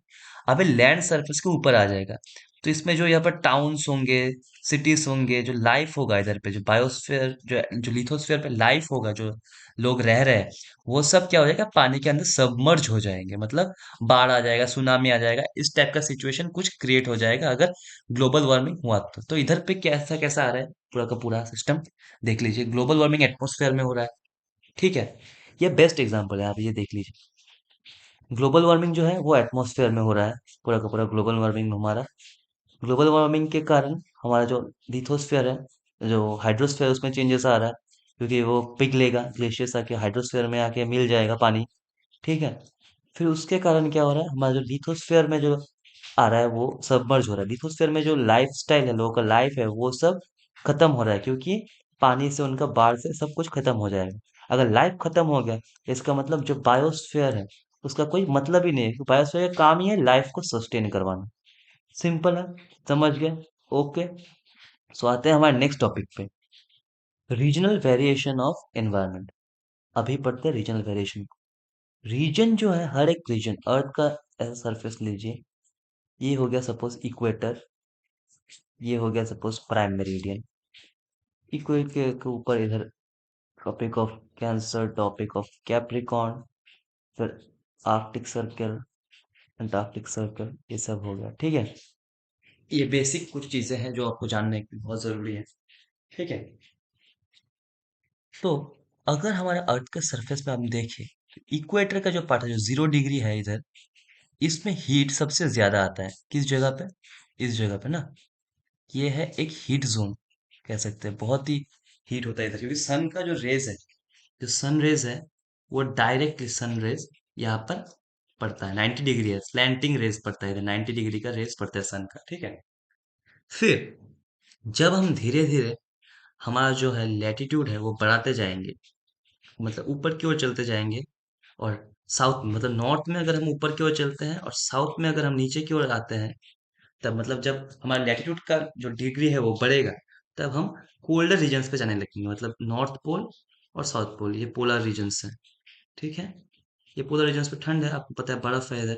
अभी लैंड सरफेस के ऊपर आ जाएगा। तो इसमें जो यहाँ पर टाउन्स होंगे, सिटीज होंगे, जो लाइफ होगा इधर पे, जो बायोस्फीयर, जो लिथोस्फीयर पे लाइफ होगा, जो लोग रह रहे हैं, वो सब क्या हो जाएगा? पानी के अंदर सबमर्ज हो जाएंगे। मतलब बाढ़ आ जाएगा, सुनामी आ जाएगा, इस टाइप का सिचुएशन कुछ क्रिएट हो जाएगा अगर ग्लोबल वार्मिंग हुआ तो इधर पे कैसा कैसा आ रहा है पूरा का पूरा सिस्टम देख लीजिए। ग्लोबल वार्मिंग एटमोस्फेयर में हो रहा है, ठीक है। ये बेस्ट एग्जांपल है, आप ये देख लीजिए। ग्लोबल वार्मिंग जो है वो एटमॉस्फेयर में हो रहा है, पूरा का पूरा ग्लोबल वार्मिंग हमारा। ग्लोबल वार्मिंग के कारण हमारा जो लिथोस्फीयर है, जो हाइड्रोस्फीयर, उसमें चेंजेस आ रहा है, क्योंकि वो पिघलेगा, ग्लेशियर्स आके हाइड्रोस्फीयर में आके मिल जाएगा पानी, ठीक है। फिर उसके कारण क्या हो रहा है? हमारा जो लिथोस्फीयर में जो आ रहा है वो सबमर्ज हो रहा है। लिथोस्फीयर में जो लाइफ स्टाइल है, लोगों का लाइफ है, वो सब खत्म हो रहा है, क्योंकि पानी से, उनका बाढ़ से सब कुछ खत्म हो जाएगा। अगर लाइफ खत्म हो गया, इसका मतलब जो बायोस्फीयर है उसका कोई मतलब ही नहीं है। बायोस्फीयर का काम ही है लाइफ को सस्टेन करवाना। सिंपल है, समझ गए? ओके। सो आते हैं हमारे नेक्स्ट टॉपिक पे, रीजनल वेरिएशन ऑफ एनवायरनमेंट। अभी पढ़ते हैं रीजनल वेरिएशन। रीजन जो है, हर एक रीजन अर्थ का ऐसा सरफेस लीजिए, ये हो गया सपोज इक्वेटर, ये हो गया सपोज प्राइम मेरिडियन। इक्वेटर के ऊपर इधर topic of cancer, topic of Capricorn, फिर आर्कटिक सर्कल, अंटार्कटिक सर्कल, ये सब हो गया, ठीक है। ये बेसिक कुछ चीजें हैं जो आपको जानने की बहुत जरूरी है, ठीक है। तो अगर हमारे अर्थ के सरफेस पे हम देखें, तो इक्वेटर का जो पार्ट है, जो 0 डिग्री है इधर, इसमें हीट सबसे ज्यादा आता है। किस जगह पे? इस जगह पे ना। ये है एक हीट जोन, कह सकते हैं। बहुत ही हीट होता है इधर, क्योंकि सन का जो रेज है, जो सन रेज है, वो डायरेक्ट सन रेज यहाँ पर पड़ता है। 90 डिग्री है, स्लैंटिंग रेज पड़ता है इधर, 90 डिग्री का रेज पड़ता है सन का, ठीक है। फिर जब हम धीरे धीरे हमारा जो है लैटिट्यूड है वो बढ़ाते जाएंगे, मतलब ऊपर की ओर चलते जाएंगे, और साउथ, मतलब नॉर्थ में अगर हम ऊपर की ओर चलते हैं और साउथ में अगर हम नीचे की ओर आते हैं, तब मतलब जब हमारा लैटिट्यूड का जो डिग्री है वो बढ़ेगा, तब हम कोल्डर रीजन्स पे जाने लगेंगे। मतलब नॉर्थ पोल और साउथ पोल, ये पोलर रीजन्स हैं, ठीक है। ये पोलर रीजन्स पे ठंड है, आपको पता है, बर्फ है इधर।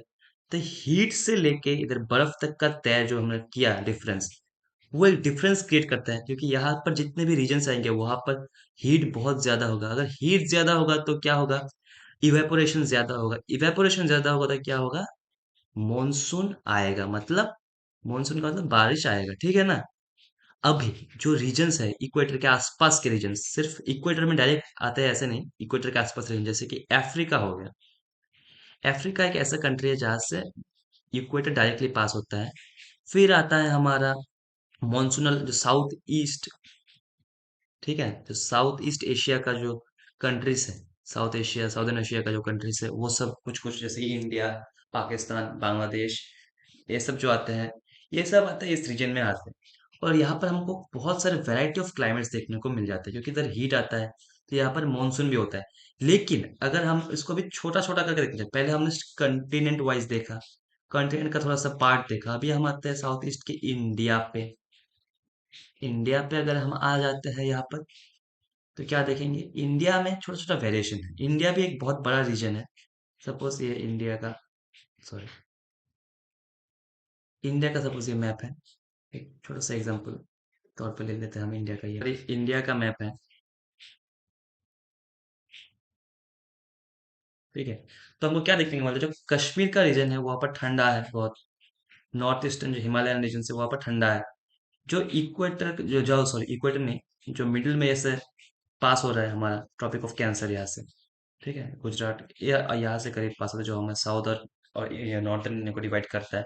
तो हीट से लेके इधर बर्फ तक का तय जो हमने किया डिफरेंस, वो एक डिफरेंस क्रिएट करता है, क्योंकि यहाँ पर जितने भी रीजन्स आएंगे वहां पर हीट बहुत ज्यादा होगा। अगर हीट ज्यादा होगा तो क्या होगा? इवेपोरेशन ज्यादा होगा। इवेपोरेशन ज्यादा होगा तो क्या होगा? मॉनसून आएगा। मतलब मॉनसून का मतलब बारिश आएगा, ठीक है ना। अभी जो रीजन्स है इक्वेटर के आसपास के रीजन्स, सिर्फ इक्वेटर में डायरेक्ट आते हैं ऐसे नहीं, इक्वेटर के आसपास रीजन जैसे कि अफ्रीका हो गया। अफ्रीका एक ऐसा कंट्री है जहां से इक्वेटर डायरेक्टली पास होता है। फिर आता है हमारा मॉनसूनल जो साउथ ईस्ट, ठीक है, तो साउथ ईस्ट एशिया का जो कंट्रीज है, साउथ एशिया, साउदर्न एशिया का जो कंट्रीज है, वो सब कुछ कुछ जैसे कि इंडिया, पाकिस्तान, बांग्लादेश, ये सब जो आते हैं, ये सब आते हैं इस रीजन में आते हैं। और यहाँ पर हमको बहुत सारे वैरायटी ऑफ क्लाइमेट्स देखने को मिल जाते हैं, क्योंकि इधर हीट आता है, तो यहाँ पर मानसून भी होता है। लेकिन अगर हम इसको भी छोटा छोटा करके देखें, पहले हमने कंटिनेंट वाइज देखा, कॉन्टिनेंट का थोड़ा सा पार्ट देखा। अभी हम आते हैं साउथ ईस्ट के इंडिया पे। इंडिया पे अगर हम आ जाते हैं यहाँ पर, तो क्या देखेंगे, इंडिया में छोटा छोटा वेरिएशन है। इंडिया भी एक बहुत बड़ा रीजन है। सपोज ये इंडिया का, सॉरी, इंडिया का सपोज ये मैप है। एक छोटा सा एग्जांपल तौर पे ले लेते हैं हम इंडिया का। ये इंडिया का मैप है, ठीक है। तो हमको क्या देखने को मिलता है, जो कश्मीर का रीजन है वहाँ पर ठंडा है बहुत। नॉर्थ ईस्टर्न जो हिमालयन रीजन से वहाँ पर ठंडा है। जो इक्वेटर, जो सॉरी इक्वेटर नहीं, जो मिडिल में ऐसे पास हो रहा है हमारा ट्रॉपिक ऑफ कैंसर यहाँ से, ठीक है, गुजरात यहाँ से करीब पास होता है, जो हमें साउथ और ये नॉर्थर्न इंडिया को डिवाइड करता है।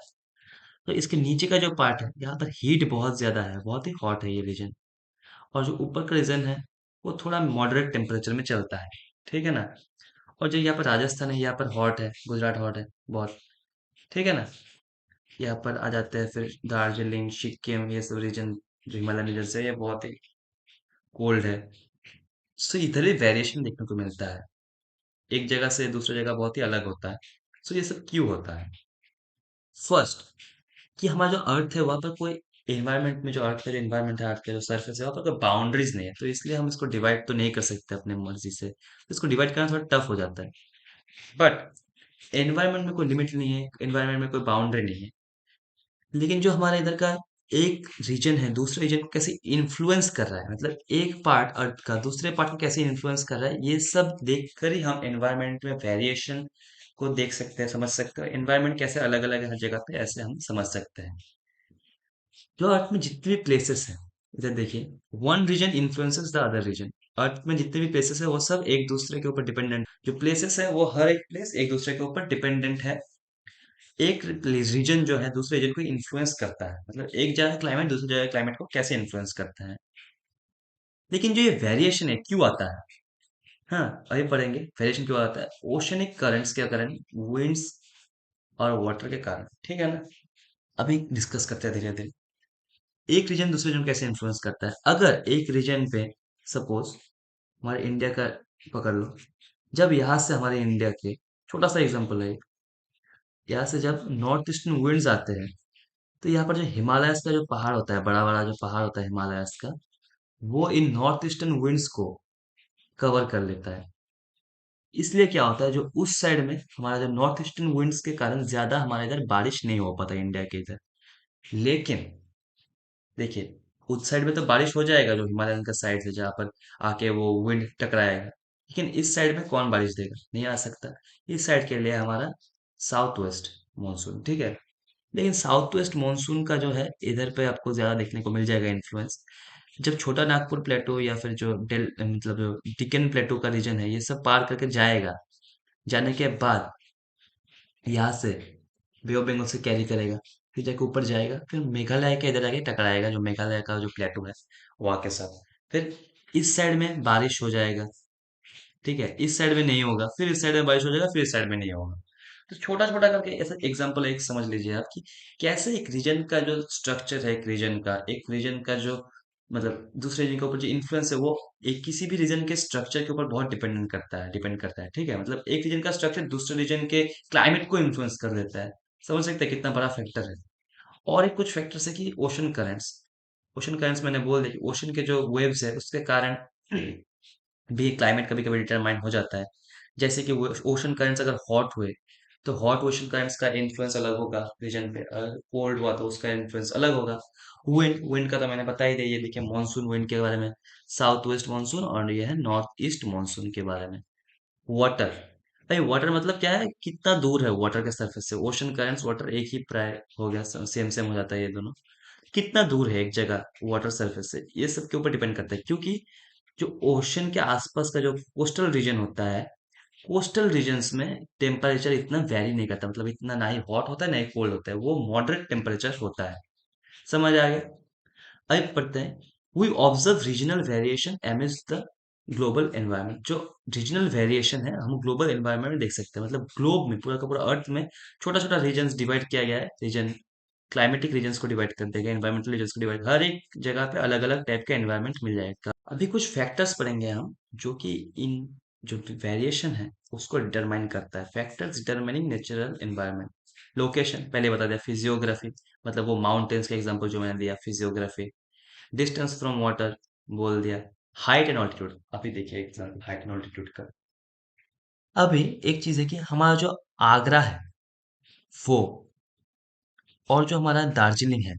तो इसके नीचे का जो पार्ट है, यहाँ पर हीट बहुत ज्यादा है, बहुत ही हॉट है ये रीजन। और जो ऊपर का रीजन है, वो थोड़ा मॉडरेट टेम्परेचर में चलता है, ठीक है ना। और जो यहाँ पर राजस्थान है, यहाँ पर हॉट है, गुजरात हॉट है बहुत, ठीक है ना। यहाँ पर आ जाते हैं फिर दार्जिलिंग, सिक्किम, ये सब रीजन जो हिमालयन रीजन से, ये बहुत ही कोल्ड है। सो इधर भी वेरिएशन देखने को मिलता है, एक जगह से दूसरी जगह बहुत ही अलग होता है। सो ये सब क्यों होता है? फर्स्ट, कि हमारा जो अर्थ है वहाँ पर कोई एनवायरनमेंट में, जो अर्थ का जो एनवायरनमेंट है, अर्थ का जो सरफेस है, वहाँ पर कोई बाउंड्रीज नहीं है, तो इसलिए हम इसको डिवाइड तो नहीं कर सकते अपने मर्जी से, तो इसको डिवाइड करना थोड़ा टफ हो जाता है। बट एनवायरनमेंट में कोई लिमिट नहीं है, एनवायरनमेंट में कोई बाउंड्री नहीं है। लेकिन जो हमारे इधर का एक रीजन है दूसरे रीजन को कैसे इन्फ्लुएंस कर रहा है, मतलब एक पार्ट अर्थ का दूसरे पार्ट को कैसे इन्फ्लुएंस कर रहा है, ये सब देखकर ही हम एनवायरनमेंट में वेरिएशन को देख सकते हैं, समझ सकते हैं। एनवायरनमेंट कैसे अलग अलग है हर जगह पे, ऐसे हम समझ सकते हैं। जो अर्थ में जितने भी प्लेसेस हैं, इधर देखिए, one region influences the other region. Earth में जितने भी प्लेसेस है वो सब एक दूसरे के ऊपर डिपेंडेंट, जो प्लेसेस है वो हर एक प्लेस एक दूसरे के ऊपर डिपेंडेंट है। एक रीजन जो है दूसरे रीजन को इन्फ्लुएंस करता है, मतलब एक जगह क्लाइमेट दूसरी जगह क्लाइमेट को कैसे इन्फ्लुएंस करता है। लेकिन जो ये वेरिएशन है क्यों आता है, हाँ, अभी पढ़ेंगे वेरिएशन क्यों आता है। ओशनिक करंट्स के कारण, विंड्स और वाटर के कारण, ठीक है ना। अभी डिस्कस करते हैं धीरे धीरे, एक रीजन दूसरे रीजन को कैसे इन्फ्लुएंस करता है। अगर एक रीजन पे, सपोज हमारे इंडिया का पकड़ लो, जब यहाँ से हमारे इंडिया के, छोटा सा एग्जांपल है, यहाँ से जब नॉर्थ ईस्टर्न विंड्स आते हैं, तो यहाँ पर जो हिमालयस का जो पहाड़ होता है, बड़ा बड़ा जो पहाड़ होता है हिमालयस का, वो इन नॉर्थ ईस्टर्न विंड्स को कवर कर लेता है। इसलिए क्या होता है, जो उस साइड में हमारा जो नॉर्थ ईस्टर्न विंड्स के कारण ज्यादा हमारे इधर बारिश नहीं हो पाता इंडिया के इधर। लेकिन देखिए, उस साइड में तो बारिश हो जाएगा, जो हिमालयन का साइड है जहाँ पर आके वो विंड टकराएगा, लेकिन इस साइड में कौन बारिश देगा, नहीं आ सकता। इस साइड के लिए हमारा साउथ वेस्ट मानसून, ठीक है। लेकिन साउथ वेस्ट मानसून का जो है इधर पे आपको ज्यादा देखने को मिल जाएगा इन्फ्लुएंस, जब छोटा नागपुर प्लेटो या फिर जो मतलब जो डिकन प्लेटो का रीजन है, ये सब पार करके जाएगा। जाने के बाद यहाँ से बे ऑफ बंगाल से कैरी करेगा, फिर जाके ऊपर जाएगा, फिर मेघालय के इधर आके टकराएगा, जो मेघालय का जो प्लेटो है वहाँ के साथ। फिर इस साइड में बारिश हो जाएगा, ठीक है, इस साइड में नहीं होगा, फिर इस साइड में बारिश हो जाएगा, फिर इस साइड में नहीं होगा। तो छोटा छोटा करके ऐसा एग्जांपल एक समझ लीजिए आप, कि कैसे एक रीजन का जो स्ट्रक्चर है, एक रीजन का जो मतलब दूसरे रीजन के ऊपर जो इन्फ्लुएंस है, वो एक किसी भी रीजन के स्ट्रक्चर के ऊपर बहुत डिपेंड करता है, ठीक है। मतलब एक रीजन का स्ट्रक्चर दूसरे रीजन के क्लाइमेट को इन्फ्लुएंस कर देता है। समझ सकते हैं कितना बड़ा फैक्टर है। और एक कुछ फैक्टर्स है कि ओशन करंट्स मैंने बोल दिया कि ओशन के जो वेव्स है उसके कारण भी क्लाइमेट कभी कभी डिटरमाइन हो जाता है। जैसे कि ओशन करंट्स अगर हॉट हुए, तो हॉट ओशन करंट्स का इन्फ्लुएंस अलग होगा रीजन पे, अगर कोल्ड हुआ तो उसका इन्फ्लुएंस अलग होगा। विंड का तो मैंने बता ही दिया, ये देखिए मानसून विंड के बारे में, साउथ वेस्ट मानसून, और ये है नॉर्थ ईस्ट मानसून के बारे में। वाटर, भाई वाटर मतलब क्या है, कितना दूर है वाटर के सरफेस से। ओशन करंट्स वाटर एक ही प्राय हो गया, सेम सेम हो जाता है ये दोनों। कितना दूर है एक जगह वाटर सरफेस से, ये सब के ऊपर डिपेंड करता है, क्योंकि जो ओशन के आसपास का जो कोस्टल रीजन होता है, कोस्टल रीजन्स में टेम्परेचर इतना वेरी नहीं करता, मतलब इतना ना ही हॉट होता है ना ही कोल्ड होता है, वो मॉडरेट टेम्परेचर होता है। समझ आ गया। अब पढ़ते हैं, we observe regional variation amids the global environment. जो रीजनल वेरिएशन है हम ग्लोबल एनवायरनमेंट में देख सकते हैं, मतलब ग्लोब में, पूरा का पूरा अर्थ में छोटा छोटा रीजन्स डिवाइड किया गया है। रीजन क्लाइमेटिक रीजन्स को डिवाइड कर देगा, एनवायरमेंटल रीजन्स को डिवाइड, हर एक जगह पे अलग अलग टाइप का एनवायरनमेंट मिल जाएगा। अभी कुछ फैक्टर्स पढ़ेंगे हम, जो कि इन जो वेरिएशन है उसको डिटरमाइन करता है। Factors determining natural environment, location पहले बता दिया, फिजियोग्राफी मतलब वो माउंटेन्स का एग्जांपल जो मैंने दिया, फिजियोग्राफी। डिस्टेंस फ्रॉम वाटर बोल दिया। हाइट एंड ऑल्टीट्यूड, अभी देखिए एग्जांपल हाइट एंड ऑल्टीट्यूड का। अभी एक चीज है कि हमारा जो आगरा है वो, और जो हमारा दार्जिलिंग है,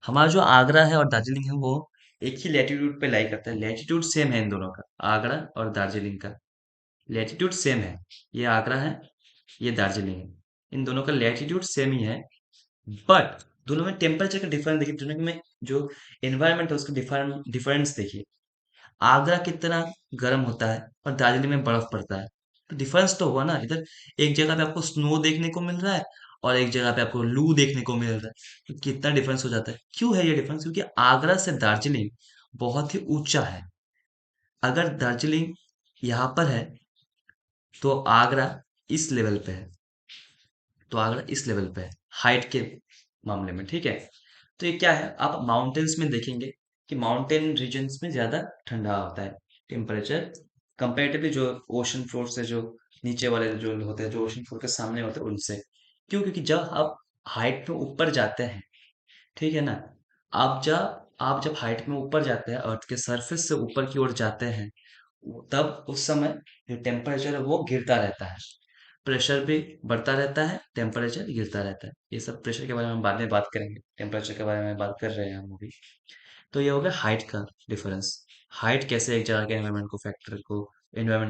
हमारा जो आगरा है और दार्जिलिंग है वो एक ही लैटिट्यूड पे लाई करता है। लैटिट्यूड सेम है इन दोनों का, आगरा और दार्जिलिंग का लैटिट्यूड सेम है। ये आगरा है, ये दार्जिलिंग है, इन दोनों का लैटिट्यूड सेम ही है। बट दोनों में टेम्परेचर का डिफरेंस देखिए, दोनों में जो एनवायरनमेंट है उसका डिफरेंस देखिए। आगरा कितना गर्म होता है और दार्जिलिंग में बर्फ पड़ता है, तो डिफरेंस तो हुआ ना इधर। एक जगह पे आपको स्नो देखने को मिल रहा है और एक जगह पे आपको लू देखने को मिल रहा है, तो कितना डिफरेंस हो जाता है। क्यों है ये डिफरेंस? क्योंकि आगरा से दार्जिलिंग बहुत ही ऊंचा है। अगर दार्जिलिंग यहाँ पर है तो आगरा इस लेवल पे है, तो आगरा इस लेवल पे है हाइट के मामले में, ठीक है। तो ये क्या है, आप माउंटेन्स में देखेंगे कि माउंटेन रीजन्स में ज्यादा ठंडा होता है टेम्परेचर, कंपेरेटिवली जो ओशन फ्लोर से जो नीचे वाले जो होते हैं, जो ओशन फ्लोर के सामने होते हैं उनसे। क्यों? क्योंकि जब आप हाइट में ऊपर जाते हैं, ठीक है ना, आप जब हाइट में ऊपर जाते हैं, अर्थ के सरफेस से ऊपर की ओर जाते हैं, तब उस समय जो टेम्परेचर है वो गिरता रहता है, प्रेशर भी बढ़ता रहता है, टेम्परेचर गिरता रहता है। ये सब प्रेशर के बारे में हम बाद में बात करेंगे, टेम्परेचर के बारे में बात कर रहे हैं हम अभी। तो ये हो गया हाइट का डिफरेंस। हाइट कैसे एक जगह के एनवायरमेंट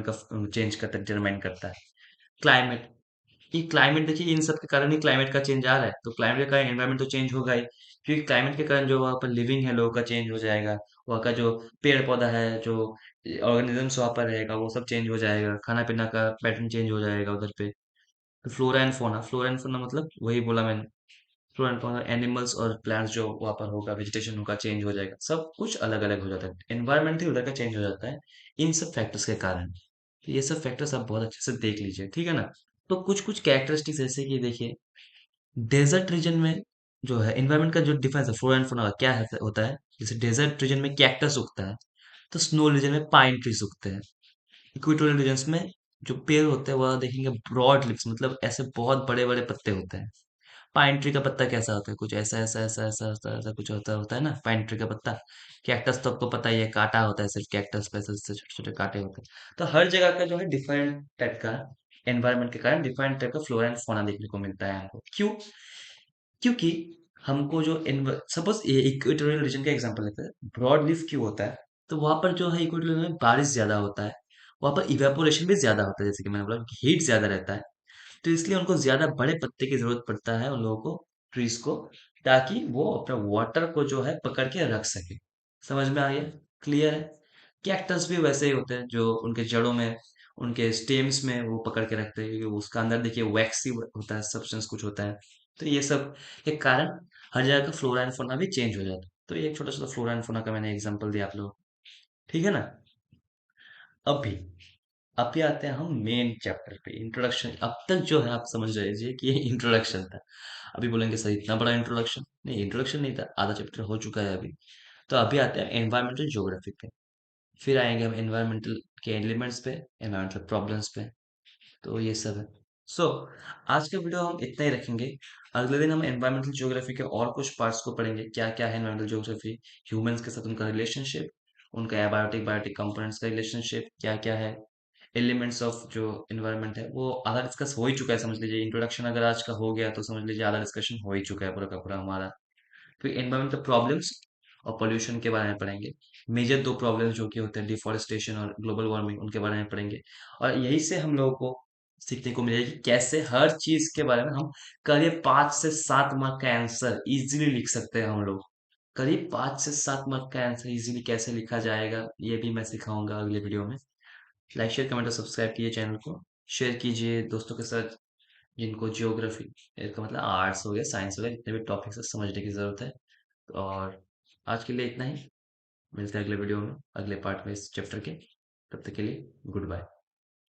का चेंज करता है, डिटरमाइन करता है। क्लाइमेट, ये क्लाइमेट देखिए, इन सब के कारण ही क्लाइमेट का चेंज आ रहा है, तो क्लाइमेट के कारण एनवायरमेंट तो चेंज होगा ही। क्योंकि क्लाइमेट के कारण जो वहाँ पर लिविंग है लोगों का चेंज हो जाएगा, वहाँ का जो पेड़ पौधा है, जो ऑर्गेनिजम्स वहाँ पर रहेगा वो सब चेंज हो जाएगा, खाना पीना का पैटर्न चेंज हो जाएगा उधर पे। तो फ्लोरा एंड फोना मतलब वही बोला मैंने, फ्लोरा एंड फोना एनिमल्स और प्लांट्स जो वहाँ पर होगा, वेजिटेशन होगा, चेंज हो जाएगा, सब कुछ अलग अलग हो जाता है, एनवायरमेंट ही उधर का चेंज हो जाता है इन सब फैक्टर्स के कारण। तो ये सब फैक्टर्स आप बहुत अच्छे से देख लीजिए, ठीक है ना। तो कुछ कुछ कैरेक्टरिस्टिक्स ऐसे कि देखिए, डेजर्ट रीजन में जो है एनवायरनमेंट का जो डिफरेंस है, फ्लोरा एंड फाउना का क्या होता है। जैसे डेजर्ट रीजन में कैक्टस उगता है, तो स्नो रीजन में पाइन ट्रीज उगते हैं। इक्वेटोरियल रीजन्स में जो पेड़ होते हैं वह देखेंगे ब्रॉड लिप्स, मतलब ऐसे बहुत बड़े बड़े पत्ते होते हैं। पाइन ट्री का पत्ता कैसा होता है, कुछ ऐसा ऐसा ऐसा ऐसा ऐसा ऐसा कुछ होता होता है ना पाइन ट्री का पत्ता। कैक्टस तो आपको पता ही है, कांटा होता है, सिर्फ कैक्टस पे ऐसे ऐसे छोटे छोटे कांटे होते हैं। तो हर जगह का जो है डिफरेंट टाइप का एनवायरनमेंट के कारण डिफरेंट टाइप का फ्लोरा एंड फौना देखने को मिलता है हमको। क्यों? क्योंकि हमको जो सपोज ये इक्वेटोरियल रीजन का एग्जांपल लेते हैं, ब्रॉड लीफ क्यों होता है, तो वहां पर जो है इक्वेटोरियल में बारिश ज्यादा होता है, वहां पर इवेपोरेशन भी ज्यादा होता है, जैसे कि मैंने बोला हीट ज्यादा रहता है। तो इसलिए उनको ज्यादा बड़े पत्ते की जरूरत पड़ता है उन लोगों को, ट्रीज को, ताकि वो अपने वाटर को जो है पकड़ के रख सके। समझ में आ गया? क्लियर है? कैक्टस भी वैसे ही होते हैं, जो उनके जड़ों में, उनके स्टेम्स में वो पकड़ के रखते हैं, क्योंकि उसका अंदर देखिए वैक्सी होता है, सब्सटेंस कुछ होता है। तो ये सब के कारण हर जगह का फ्लोरा एंड फौना भी चेंज हो जाता है। तो ये एक छोटा छोटा फ्लोरा एंड फौना का मैंने एग्जांपल दिया आप लोगों को, ठीक है ना। अभी अभी आते हैं हम मेन चैप्टर पे, इंट्रोडक्शन। अब तक जो है आप समझ लीजिए कि ये इंट्रोडक्शन था। अभी बोलेंगे सर इतना बड़ा इंट्रोडक्शन? नहीं, इंट्रोडक्शन नहीं था, आधा चैप्टर हो चुका है अभी। तो अभी आते हैं एनवायरमेंटल ज्योग्राफी पे, फिर आएंगे हम एनवायरमेंटल के एलिमेंट्स पे, एनवायरमेंटल प्रॉब्लम्स पे। तो ये सब है। सो आज का वीडियो हम इतना ही रखेंगे। अगले दिन हम एनवायरमेंटल ज्योग्राफी के और कुछ पार्ट्स को पढ़ेंगे, क्या क्या है एनवायरमेंटल ज्योग्राफी, ह्यूमंस के साथ उनका रिलेशनशिप, उनका एबायोटिक बायोटिक कंपोनेंट्स का रिलेशनशिप क्या क्या है, एलिमेंट्स ऑफ जो इन्वायरमेंट है वो आधा डिस्कस हो ही चुका है, समझ लीजिए। इंट्रोडक्शन अगर आज का हो गया तो समझ लीजिए आधा डिस्कशन हो ही चुका है पूरा का पूरा हमारा। फिर एनवायरमेंटल प्रॉब्लम्स और पोल्यूशन के बारे में पढ़ेंगे। मेजर दो प्रॉब्लम्स जो कि होते हैं डिफोरेस्टेशन और ग्लोबल वार्मिंग, उनके बारे में पढ़ेंगे। और यही से हम लोगों को सीखने को मिलेगा कि कैसे हर चीज के बारे में हम करीब 5 से 7 मार्क का आंसर इजीली लिख सकते हैं हम लोग। करीब 5 से 7 मार्क का आंसर इजीली कैसे लिखा जाएगा ये भी मैं सिखाऊंगा अगले वीडियो में। लाइक शेयर कमेंट और सब्सक्राइब कीजिए चैनल को, शेयर कीजिए दोस्तों के साथ जिनको जियोग्राफी, इसका मतलब आर्ट्स हो गया, साइंस हो गया, जितने भी टॉपिक्स है समझने की ज़रूरत है। और आज के लिए इतना ही। मिलते हैं अगले वीडियो में, अगले पार्ट में इस चैप्टर के। तब तक के लिए गुड बाय।